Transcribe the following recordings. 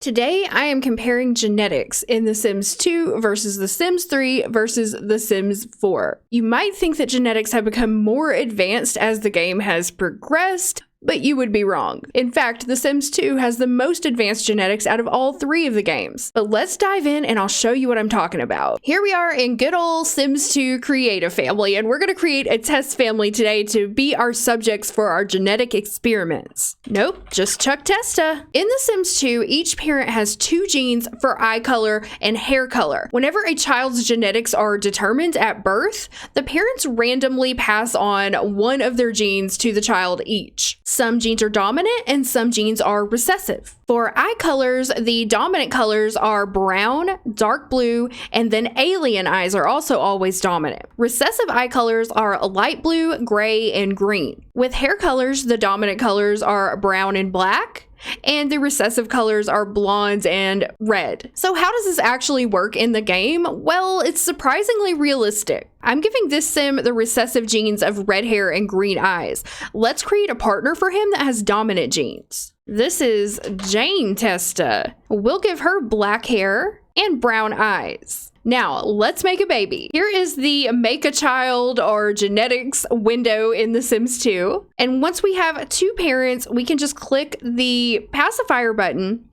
Today, I am comparing genetics in The Sims 2 versus The Sims 3 versus The Sims 4. You might think that genetics have become more advanced as the game has progressed, but you would be wrong. In fact, The Sims 2 has the most advanced genetics out of all three of the games. But let's dive in and I'll show you what I'm talking about. Here we are in good old Sims 2 Create a Family, and we're gonna create a test family today to be our subjects for our genetic experiments. Nope, just Chuck Testa. In The Sims 2, each parent has 2 genes for eye color and hair color. Whenever a child's genetics are determined at birth, the parents randomly pass on one of their genes to the child each. Some genes are dominant and some genes are recessive. For eye colors, the dominant colors are brown, dark blue, and then alien eyes are also always dominant. Recessive eye colors are light blue, gray, and green. With hair colors, the dominant colors are brown and black, and the recessive colors are blonde and red. So how does this actually work in the game? Well, it's surprisingly realistic. I'm giving this sim the recessive genes of red hair and green eyes. Let's create a partner for him that has dominant genes. This is Jane Testa. We'll give her black hair and brown eyes. Now, let's make a baby. Here is the make a child or genetics window in The Sims 2. And once we have 2 parents, we can just click the pacifier button.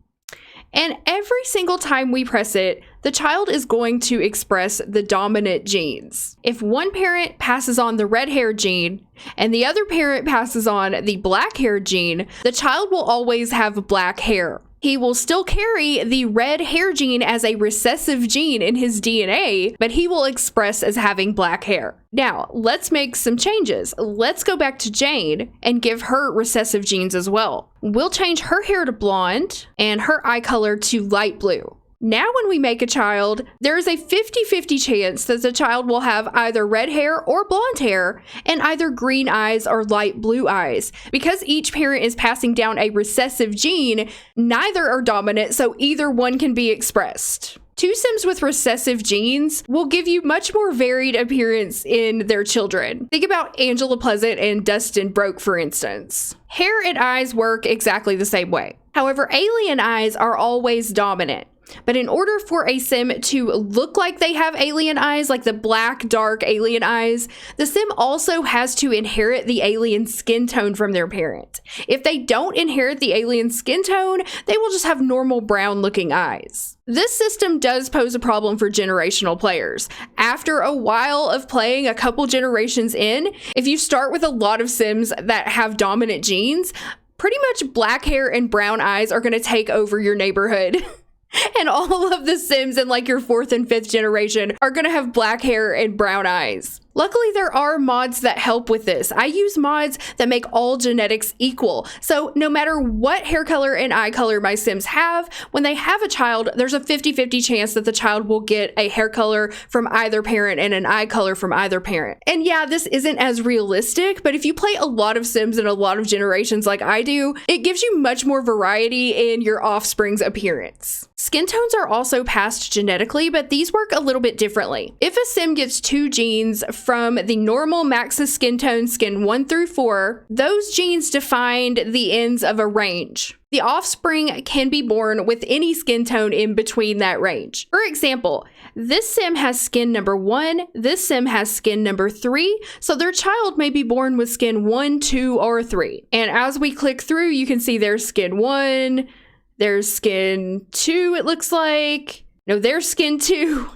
And every single time we press it, the child is going to express the dominant genes. If one parent passes on the red hair gene and the other parent passes on the black hair gene, the child will always have black hair. He will still carry the red hair gene as a recessive gene in his DNA, but he will express as having black hair. Now, let's make some changes. Let's go back to Jane and give her recessive genes as well. We'll change her hair to blonde and her eye color to light blue. Now when we make a child, there is a 50-50 chance that the child will have either red hair or blonde hair and either green eyes or light blue eyes. Because each parent is passing down a recessive gene, neither are dominant, so either one can be expressed. 2 Sims with recessive genes will give you much more varied appearance in their children. Think about Angela Pleasant and Dustin Broke, for instance. Hair and eyes work exactly the same way. However, alien eyes are always dominant. But in order for a sim to look like they have alien eyes, like the black, dark alien eyes, the sim also has to inherit the alien skin tone from their parent. If they don't inherit the alien skin tone, they will just have normal brown looking eyes. This system does pose a problem for generational players. After a while of playing a couple generations in, if you start with a lot of Sims that have dominant genes, pretty much black hair and brown eyes are going to take over your neighborhood. And all of the Sims in like your 4th and 5th generation are gonna have black hair and brown eyes. Luckily, there are mods that help with this. I use mods that make all genetics equal. So no matter what hair color and eye color my Sims have, when they have a child, there's a 50-50 chance that the child will get a hair color from either parent and an eye color from either parent. And yeah, this isn't as realistic, but if you play a lot of Sims in a lot of generations like I do, it gives you much more variety in your offspring's appearance. Skin tones are also passed genetically, but these work a little bit differently. If a Sim gets 2 genes from the normal Max's skin tone, skin 1 through 4, those genes defined the ends of a range. The offspring can be born with any skin tone in between that range. For example, this Sim has skin number 1, this Sim has skin number 3, so their child may be born with skin 1, 2, or 3. And as we click through, you can see there's skin 1, there's skin 2, it looks like. No, there's skin 2.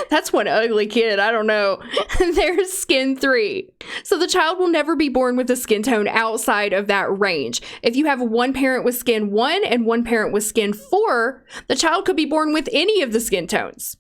That's one ugly kid, I don't know. There's skin 3. So the child will never be born with a skin tone outside of that range. If you have one parent with skin 1 and one parent with skin 4, the child could be born with any of the skin tones.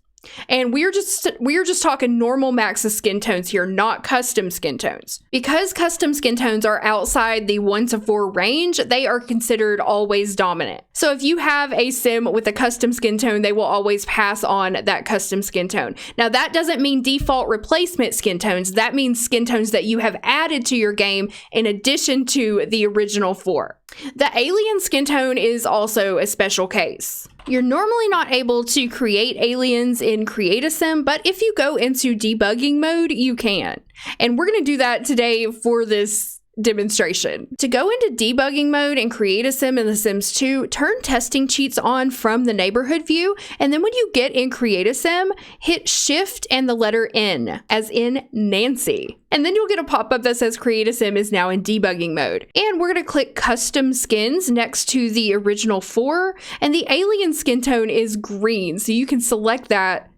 And we're just talking normal Max's skin tones here, not custom skin tones. Because custom skin tones are outside the 1 to 4 range, they are considered always dominant. So if you have a Sim with a custom skin tone, they will always pass on that custom skin tone. Now that doesn't mean default replacement skin tones. That means skin tones that you have added to your game in addition to the original 4. The alien skin tone is also a special case. You're normally not able to create aliens in Create a Sim, but if you go into debugging mode, you can. And we're going to do that today for this demonstration. To go into debugging mode and create a sim in The Sims 2, turn testing cheats on from the neighborhood view, and then when you get in Create a Sim, hit Shift and the letter N, as in Nancy. And then you'll get a pop-up that says Create a Sim is now in debugging mode. And we're going to click Custom Skins next to the original 4, and the alien skin tone is green, so you can select that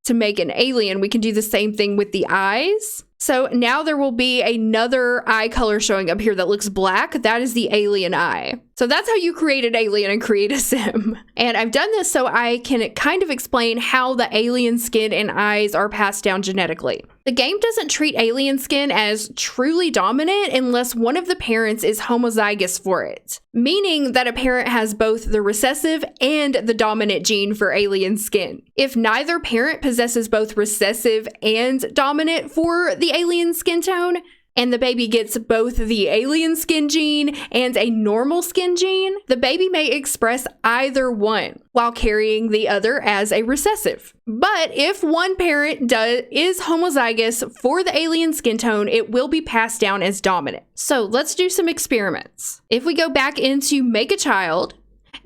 to make an alien. We can do the same thing with the eyes. So now there will be another eye color showing up here that looks black. That is the alien eye. So that's how you create an alien and create a sim. And I've done this so I can kind of explain how the alien skin and eyes are passed down genetically. The game doesn't treat alien skin as truly dominant unless one of the parents is homozygous for it, meaning that a parent has both the recessive and the dominant gene for alien skin. If neither parent possesses both recessive and dominant for the alien skin tone, and the baby gets both the alien skin gene and a normal skin gene, the baby may express either one while carrying the other as a recessive. But if one parent is homozygous for the alien skin tone, it will be passed down as dominant. So let's do some experiments. If we go back into Make a Child,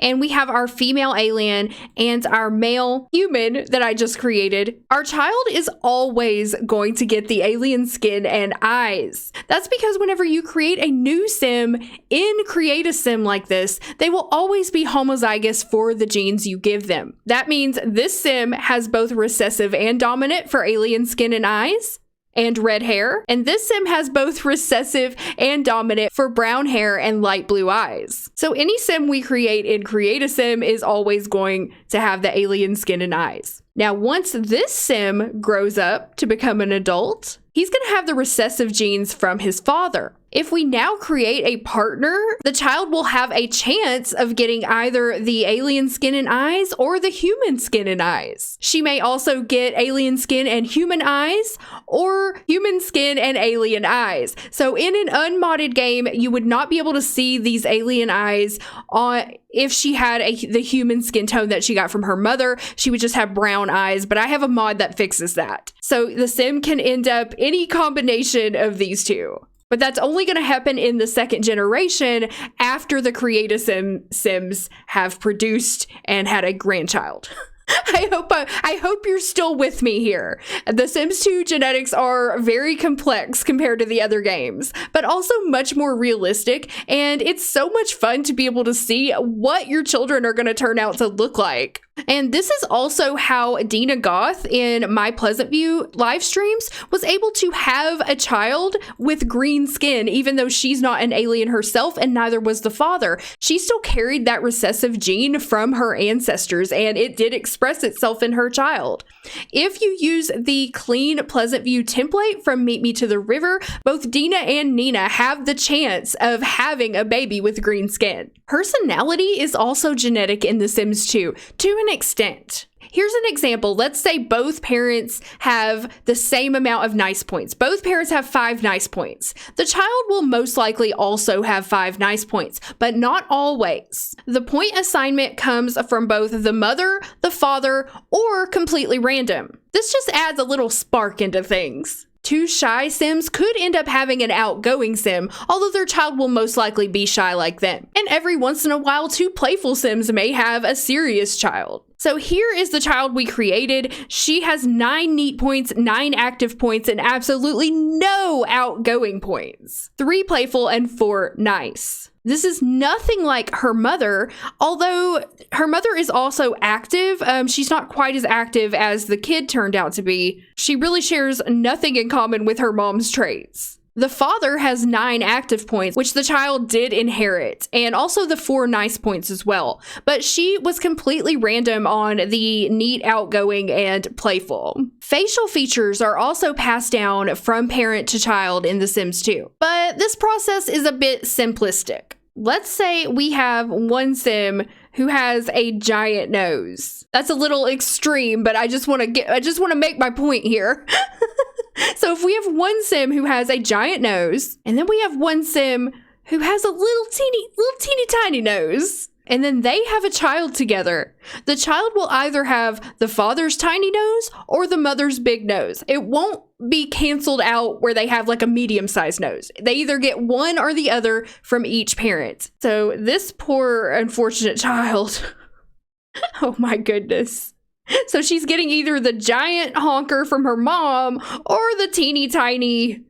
and we have our female alien and our male human that I just created, our child is always going to get the alien skin and eyes. That's because whenever you create a new sim in Create a Sim like this, they will always be homozygous for the genes you give them. That means this sim has both recessive and dominant for alien skin and eyes, and red hair, and this sim has both recessive and dominant for brown hair and light blue eyes. So any sim we create in Create a Sim is always going to have the alien skin and eyes. Now, once this sim grows up to become an adult, he's going to have the recessive genes from his father. If we now create a partner, the child will have a chance of getting either the alien skin and eyes or the human skin and eyes. She may also get alien skin and human eyes, or human skin and alien eyes. So in an unmodded game, you would not be able to see these alien eyes if she had the human skin tone that she got from her mother. She would just have brown eyes, but I have a mod that fixes that. So the sim can end up any combination of these two. But that's only going to happen in the second generation after the Create a Sim Sims have produced and had a grandchild. I hope you're still with me here. The Sims 2 genetics are very complex compared to the other games, but also much more realistic, and it's so much fun to be able to see what your children are going to turn out to look like. And this is also how Dina Goth in My Pleasant View live streams was able to have a child with green skin, even though she's not an alien herself and neither was the father. She still carried that recessive gene from her ancestors, and it did express itself in her child. If you use the clean Pleasant View template from Meet Me to the River, both Dina and Nina have the chance of having a baby with green skin. Personality is also genetic in The Sims 2, to an extent. Here's an example. Let's say both parents have the same amount of nice points. Both parents have 5 nice points. The child will most likely also have 5 nice points, but not always. The point assignment comes from both the mother, the father, or completely random. This just adds a little spark into things. 2 shy Sims could end up having an outgoing Sim, although their child will most likely be shy like them. And every once in a while, 2 playful Sims may have a serious child. So here is the child we created. She has 9 neat points, 9 active points, and absolutely no outgoing points. 3 playful and 4 nice. This is nothing like her mother, although her mother is also active. She's not quite as active as the kid turned out to be. She really shares nothing in common with her mom's traits. The father has 9 active points, which the child did inherit, and also the 4 nice points as well. But she was completely random on the neat, outgoing, and playful. Facial features are also passed down from parent to child in The Sims 2, but this process is a bit simplistic. Let's say we have one Sim who has a giant nose. That's a little extreme, but I just want to make my point here. So if we have one Sim who has a giant nose, and then we have one Sim who has a little teeny tiny nose, and then they have a child together, the child will either have the father's tiny nose or the mother's big nose. It won't be canceled out where they have like a medium-sized nose. They either get one or the other from each parent. So this poor unfortunate child, oh my goodness. So she's getting either the giant honker from her mom or the teeny tiny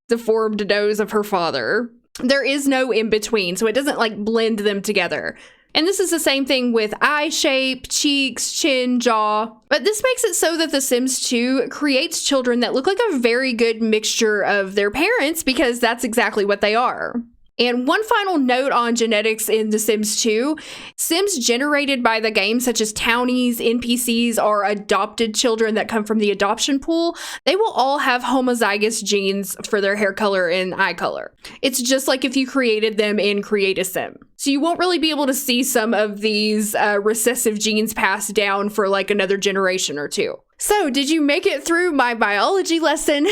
deformed nose of her father. There is no in between, so it doesn't like blend them together. And this is the same thing with eye shape, cheeks, chin, jaw. But this makes it so that The Sims 2 creates children that look like a very good mixture of their parents, because that's exactly what they are. And one final note on genetics in The Sims 2, Sims generated by the game, such as townies, NPCs, or adopted children that come from the adoption pool, they will all have homozygous genes for their hair color and eye color. It's just like if you created them in Create a Sim. So you won't really be able to see some of these recessive genes passed down for like another generation or two. So did you make it through my biology lesson?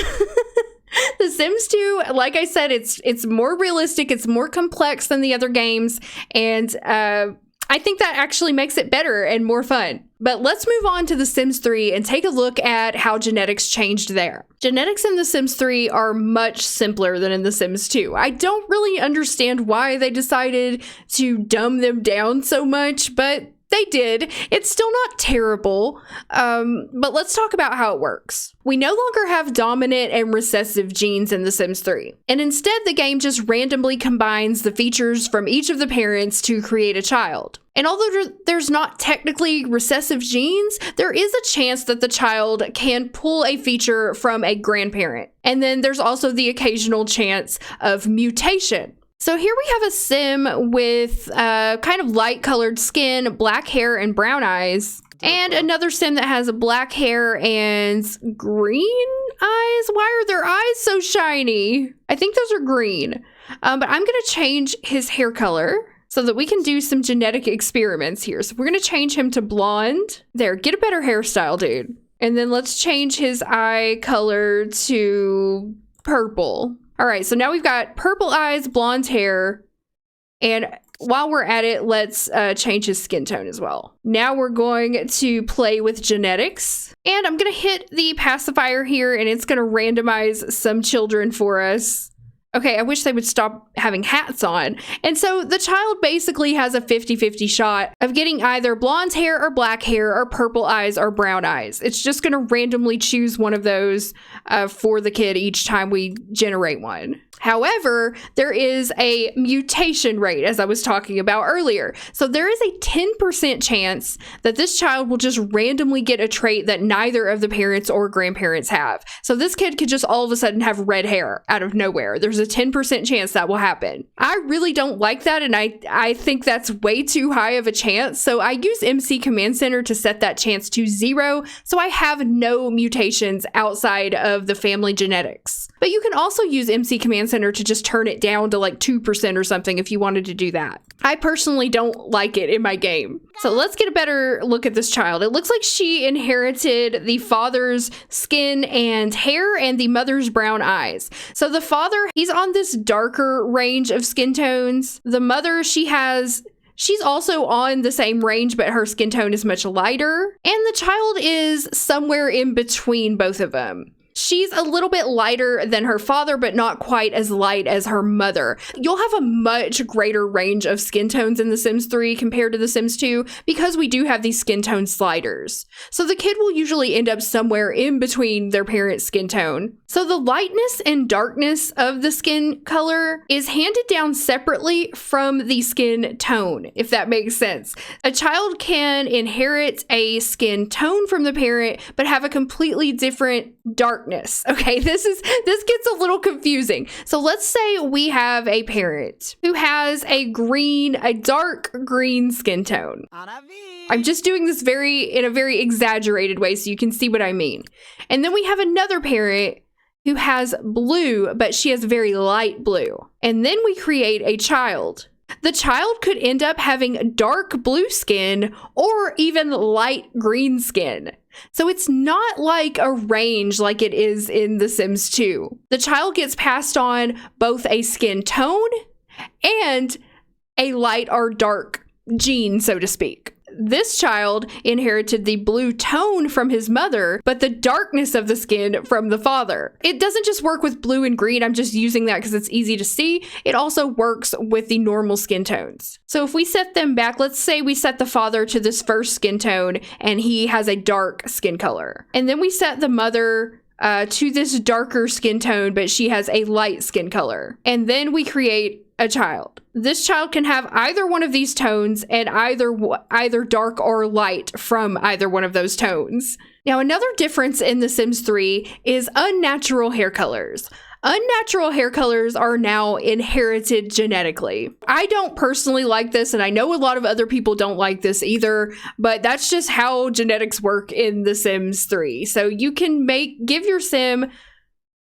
The Sims 2, like I said, it's more realistic, it's more complex than the other games, and I think that actually makes it better and more fun. But let's move on to The Sims 3 and take a look at how genetics changed there. Genetics in The Sims 3 are much simpler than in The Sims 2. I don't really understand why they decided to dumb them down so much, but they did. It's still not terrible, but let's talk about how it works. We no longer have dominant and recessive genes in The Sims 3, and instead the game just randomly combines the features from each of the parents to create a child. And although there's not technically recessive genes, there is a chance that the child can pull a feature from a grandparent. And then there's also the occasional chance of mutation. So here we have a sim with kind of light colored skin, black hair, and brown eyes. And another sim that has black hair and green eyes. Why are their eyes so shiny? I think those are green. But I'm going to change his hair color so that we can do some genetic experiments here. So we're going to change him to blonde. There, get a better hairstyle, dude. And then let's change his eye color to purple. All right, so now we've got purple eyes, blonde hair, and while we're at it, let's change his skin tone as well. Now we're going to play with genetics, and I'm going to hit the pacifier here, and it's going to randomize some children for us. Okay, I wish they would stop having hats on. And so the child basically has a 50-50 shot of getting either blonde hair or black hair or purple eyes or brown eyes. It's just going to randomly choose one of those for the kid each time we generate one. However, there is a mutation rate, as I was talking about earlier. So there is a 10% chance that this child will just randomly get a trait that neither of the parents or grandparents have. So this kid could just all of a sudden have red hair out of nowhere. There's a 10% chance that will happen. I really don't like that, and I think that's way too high of a chance. So I use MC Command Center to set that chance to 0, so I have no mutations outside of the family genetics. But you can also use MC Command Center to just turn it down to like 2% or something if you wanted to do that. I personally don't like it in my game. So let's get a better look at this child. It looks like she inherited the father's skin and hair and the mother's brown eyes. So the father, he's on this darker range of skin tones. The mother, she's also on the same range, but her skin tone is much lighter. And the child is somewhere in between both of them. She's a little bit lighter than her father, but not quite as light as her mother. You'll have a much greater range of skin tones in The Sims 3 compared to The Sims 2 because we do have these skin tone sliders. So the kid will usually end up somewhere in between their parents' skin tone. So the lightness and darkness of the skin color is handed down separately from the skin tone, if that makes sense. A child can inherit a skin tone from the parent, but have a completely different darkness. Okay, this gets a little confusing. So let's say we have a parent who has a dark green skin tone. I'm just doing this in a very exaggerated way so you can see what I mean. And then we have another parent who has blue, but she has very light blue. And then we create a child. The child could end up having dark blue skin or even light green skin. So it's not like a range like it is in The Sims 2. The child gets passed on both a skin tone and a light or dark gene, so to speak. This child inherited the blue tone from his mother, but the darkness of the skin from the father. It doesn't just work with blue and green. I'm just using that because it's easy to see. It also works with the normal skin tones. So if we set them back, let's say we set the father to this first skin tone and he has a dark skin color. And then we set the mother to this darker skin tone, but she has a light skin color. And then we create a child. This child can have either one of these tones and either dark or light from either one of those tones. Now, another difference in The Sims 3 is unnatural hair colors. Unnatural hair colors are now inherited genetically. I don't personally like this, and I know a lot of other people don't like this either, but that's just how genetics work in The Sims 3. So you can give your sim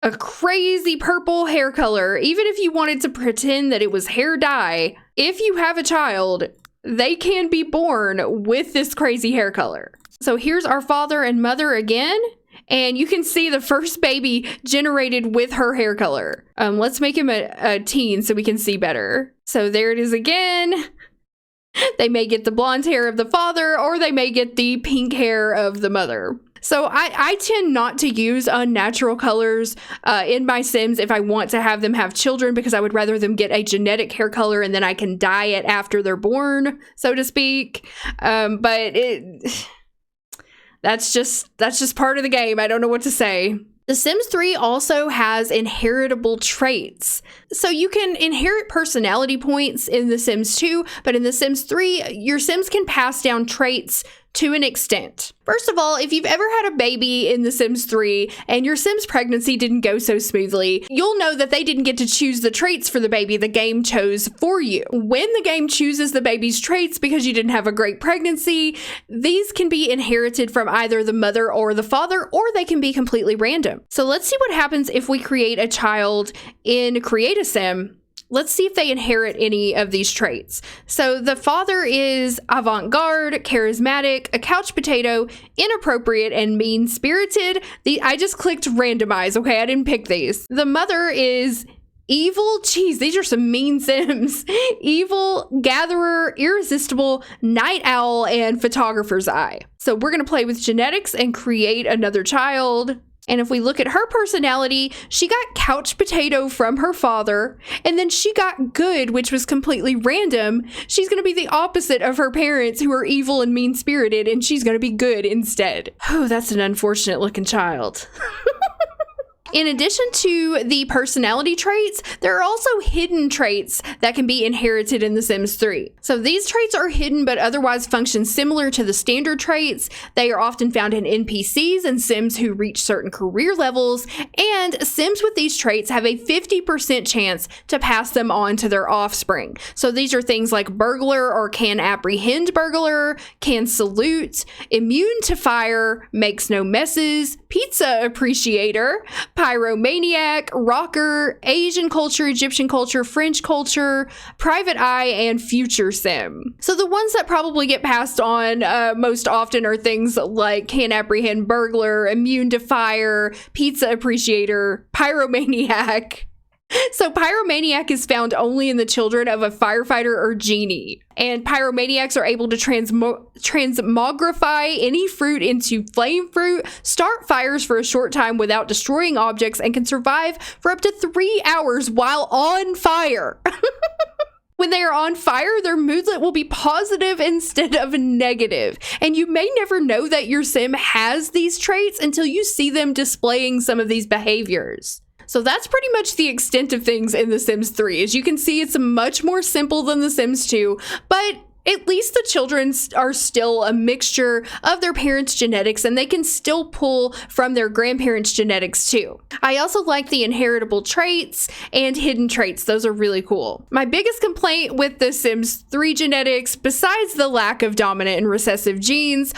a crazy purple hair color, even if you wanted to pretend that it was hair dye. If you have a child, they can be born with this crazy hair color. So here's our father and mother again, and you can see the first baby generated with her hair color. Let's make him a teen so we can see better. So there it is again. They may get the blonde hair of the father, or they may get the pink hair of the mother. So I tend not to use unnatural colors in my Sims if I want to have them have children, because I would rather them get a genetic hair color and then I can dye it after they're born, so to speak. But that's just part of the game. I don't know what to say. The Sims 3 also has inheritable traits. So you can inherit personality points in The Sims 2, but in The Sims 3, your Sims can pass down traits to an extent. First of all, if you've ever had a baby in The Sims 3 and your Sim's pregnancy didn't go so smoothly, you'll know that they didn't get to choose the traits for the baby. The game chose for you. When the game chooses the baby's traits because you didn't have a great pregnancy, these can be inherited from either the mother or the father, or they can be completely random. So let's see what happens if we create a child in Create a Sim. Let's see if they inherit any of these traits. So the father is avant-garde, charismatic, a couch potato, inappropriate, and mean-spirited. I just clicked randomize, okay? I didn't pick these. The mother is evil. Geez, these are some mean Sims. Evil, gatherer, irresistible, night owl, and photographer's eye. So we're going to play with genetics and create another child. And if we look at her personality, she got couch potato from her father, and then she got good, which was completely random. She's going to be the opposite of her parents, who are evil and mean-spirited, and she's going to be good instead. Oh, that's an unfortunate looking child. In addition to the personality traits, there are also hidden traits that can be inherited in The Sims 3. So these traits are hidden but otherwise function similar to the standard traits. They are often found in NPCs and Sims who reach certain career levels, and Sims with these traits have a 50% chance to pass them on to their offspring. So these are things like burglar or can apprehend burglar, can salute, immune to fire, makes no messes, pizza appreciator, pyromaniac, rocker, Asian culture, Egyptian culture, French culture, private eye, and future sim. So the ones that probably get passed on most often are things like can apprehend burglar, immune to fire, pizza appreciator, pyromaniac. So pyromaniac is found only in the children of a firefighter or genie. And pyromaniacs are able to transmogrify any fruit into flame fruit, start fires for a short time without destroying objects, and can survive for up to 3 hours while on fire. When they are on fire, their moodlet will be positive instead of negative. And you may never know that your sim has these traits until you see them displaying some of these behaviors. So that's pretty much the extent of things in The Sims 3. As you can see, it's much more simple than The Sims 2, but at least the children are still a mixture of their parents' genetics, and they can still pull from their grandparents' genetics too. I also like the inheritable traits and hidden traits. Those are really cool. My biggest complaint with The Sims 3 genetics, besides the lack of dominant and recessive genes,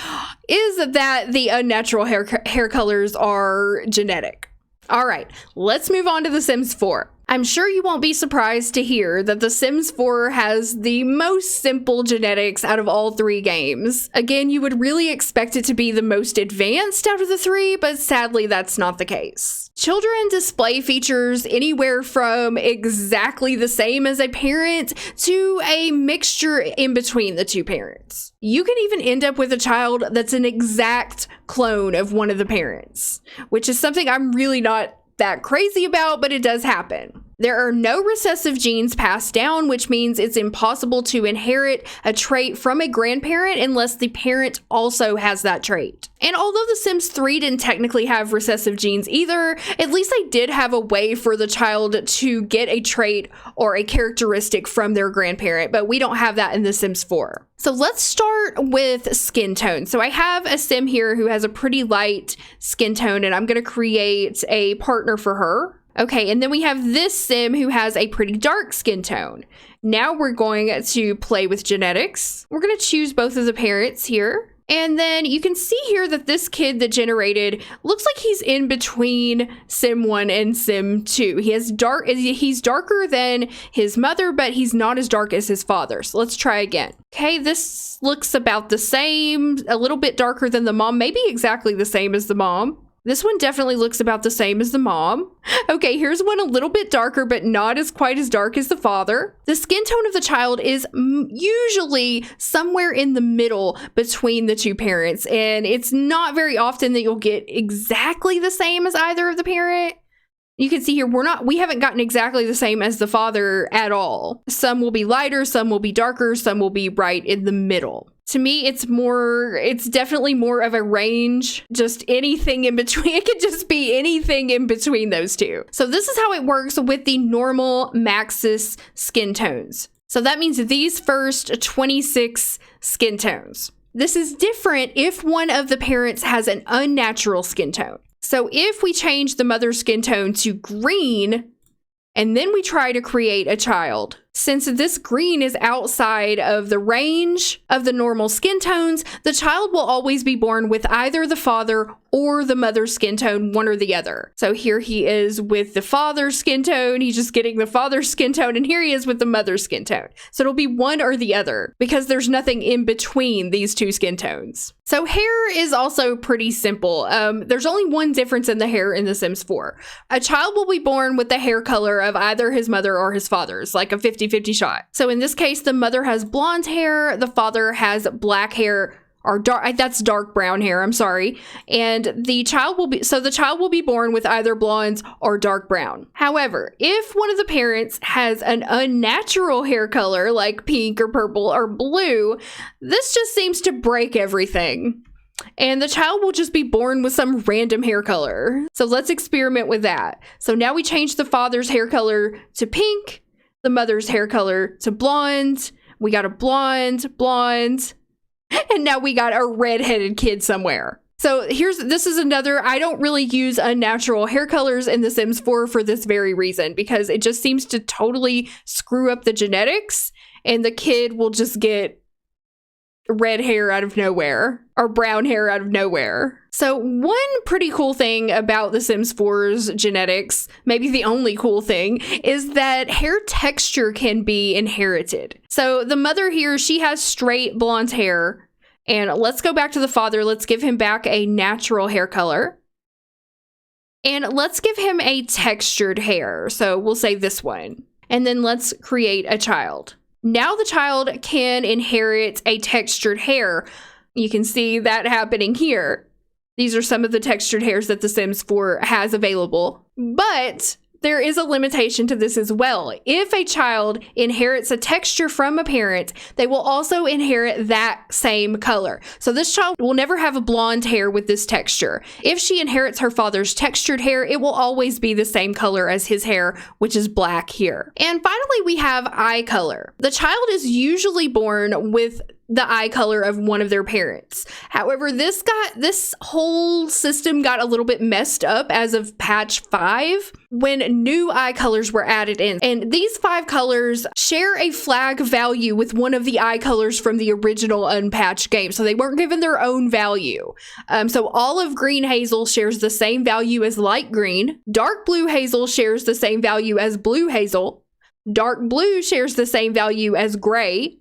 is that the unnatural hair colors are genetic. All right, let's move on to The Sims 4. I'm sure you won't be surprised to hear that The Sims 4 has the most simple genetics out of all 3 games. Again, you would really expect it to be the most advanced out of the 3, but sadly that's not the case. Children display features anywhere from exactly the same as a parent to a mixture in between the 2 parents. You can even end up with a child that's an exact clone of one of the parents, which is something I'm really not that crazy about, but it does happen. There are no recessive genes passed down, which means it's impossible to inherit a trait from a grandparent unless the parent also has that trait. And although The Sims 3 didn't technically have recessive genes either, at least they did have a way for the child to get a trait or a characteristic from their grandparent, but we don't have that in The Sims 4. So let's start with skin tone. So I have a sim here who has a pretty light skin tone, and I'm going to create a partner for her. Okay, and then we have this sim who has a pretty dark skin tone. Now we're going to play with genetics. We're going to choose both of the parents here. And then you can see here that this kid that generated looks like he's in between Sim 1 and Sim 2. He's darker than his mother, but he's not as dark as his father. So let's try again. Okay, this looks about the same, a little bit darker than the mom, maybe exactly the same as the mom. This one definitely looks about the same as the mom. Okay, here's one a little bit darker, but not as quite as dark as the father. The skin tone of the child is usually somewhere in the middle between the 2 parents, and it's not very often that you'll get exactly the same as either of the parent. You can see here, we haven't gotten exactly the same as the father at all. Some will be lighter, some will be darker, some will be right in the middle. To me, it's definitely more of a range, just anything in between. It could just be anything in between those 2. So this is how it works with the normal Maxis skin tones. So that means these first 26 skin tones. This is different if one of the parents has an unnatural skin tone. So if we change the mother's skin tone to green, and then we try to create a child, since this green is outside of the range of the normal skin tones, the child will always be born with either the father or the mother's skin tone, one or the other. So here he is with the father's skin tone, he's just getting the father's skin tone, and here he is with the mother's skin tone. So it'll be one or the other because there's nothing in between these 2 skin tones. So hair is also pretty simple. There's only one difference in the hair in The Sims 4. A child will be born with the hair color of either his mother or his father's, like a 50-50 shot. So in this case, the mother has blonde hair, the father has black hair, or that's dark brown hair, I'm sorry. And the child will be born with either blondes or dark brown. However, if one of the parents has an unnatural hair color like pink or purple or blue, this just seems to break everything. And the child will just be born with some random hair color. So let's experiment with that. So now we change the father's hair color to pink, the mother's hair color to blonde. We got a blonde, and now we got a redheaded kid somewhere. So this is another, I don't really use unnatural hair colors in The Sims 4 for this very reason, because it just seems to totally screw up the genetics, and the kid will just get red hair out of nowhere or brown hair out of nowhere. So one pretty cool thing about The Sims 4's genetics, maybe the only cool thing, is that hair texture can be inherited. So the mother here, she has straight blonde hair. And let's go back to the father. Let's give him back a natural hair color. And let's give him a textured hair. So we'll say this one. And then let's create a child. Now the child can inherit a textured hair. You can see that happening here. These are some of the textured hairs that The Sims 4 has available. But there is a limitation to this as well. If a child inherits a texture from a parent, they will also inherit that same color. So this child will never have a blonde hair with this texture. If she inherits her father's textured hair, it will always be the same color as his hair, which is black here. And finally, we have eye color. The child is usually born with the eye color of one of their parents. However, this whole system got a little bit messed up as of patch 5 when new eye colors were added in. And these 5 colors share a flag value with one of the eye colors from the original unpatched game. So they weren't given their own value. So olive green hazel shares the same value as light green. Dark blue hazel shares the same value as blue hazel. Dark blue shares the same value as gray.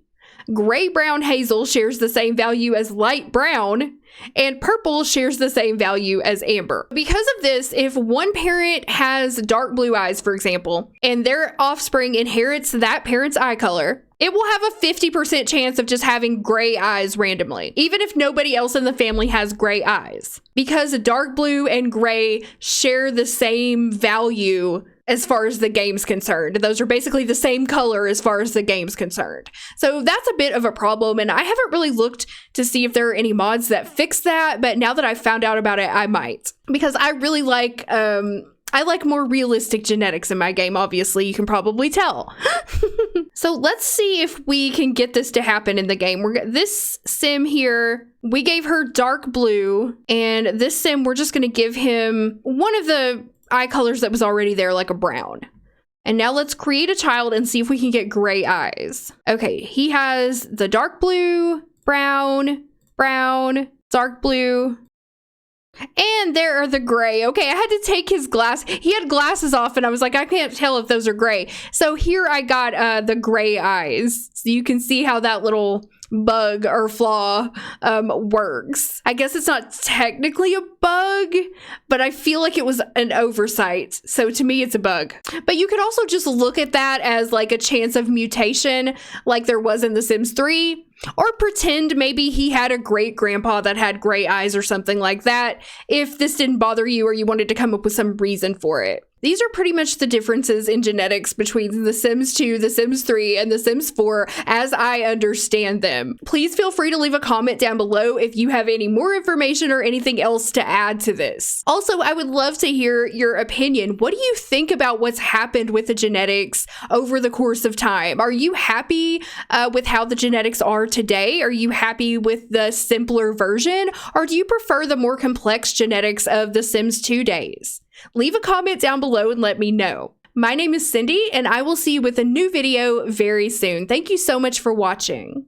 Gray brown hazel shares the same value as light brown, and purple shares the same value as amber. Because of this, if one parent has dark blue eyes, for example, and their offspring inherits that parent's eye color, it will have a 50% chance of just having gray eyes randomly, even if nobody else in the family has gray eyes. Because dark blue and gray share the same value as far as the game's concerned. Those are basically the same color as far as the game's concerned. So that's a bit of a problem, and I haven't really looked to see if there are any mods that fix that, but now that I've found out about it, I might. Because I really like, I like more realistic genetics in my game, obviously, you can probably tell. So let's see if we can get this to happen in the game. This sim here, we gave her dark blue, and this sim, we're just gonna give him one of the eye colors that was already there, like a brown. And now let's create a child and see if we can get gray eyes. Okay, he has the dark blue, brown, dark blue, and there are the gray. Okay, I had to take his he had glasses off, and I was like, I can't tell if those are gray. So here I got the gray eyes. So you can see how that little bug or flaw works. I guess it's not technically a bug, but I feel like it was an oversight. So to me, it's a bug. But you could also just look at that as like a chance of mutation like there was in The Sims 3. Or pretend maybe he had a great grandpa that had gray eyes or something like that, if this didn't bother you or you wanted to come up with some reason for it. These are pretty much the differences in genetics between The Sims 2, The Sims 3, and The Sims 4 as I understand them. Please feel free to leave a comment down below if you have any more information or anything else to add to this. Also, I would love to hear your opinion. What do you think about what's happened with the genetics over the course of time? Are you happy with how the genetics are today? Are you happy with the simpler version? Or do you prefer the more complex genetics of The Sims 2 days? Leave a comment down below and let me know. My name is Cindy, and I will see you with a new video very soon. Thank you so much for watching.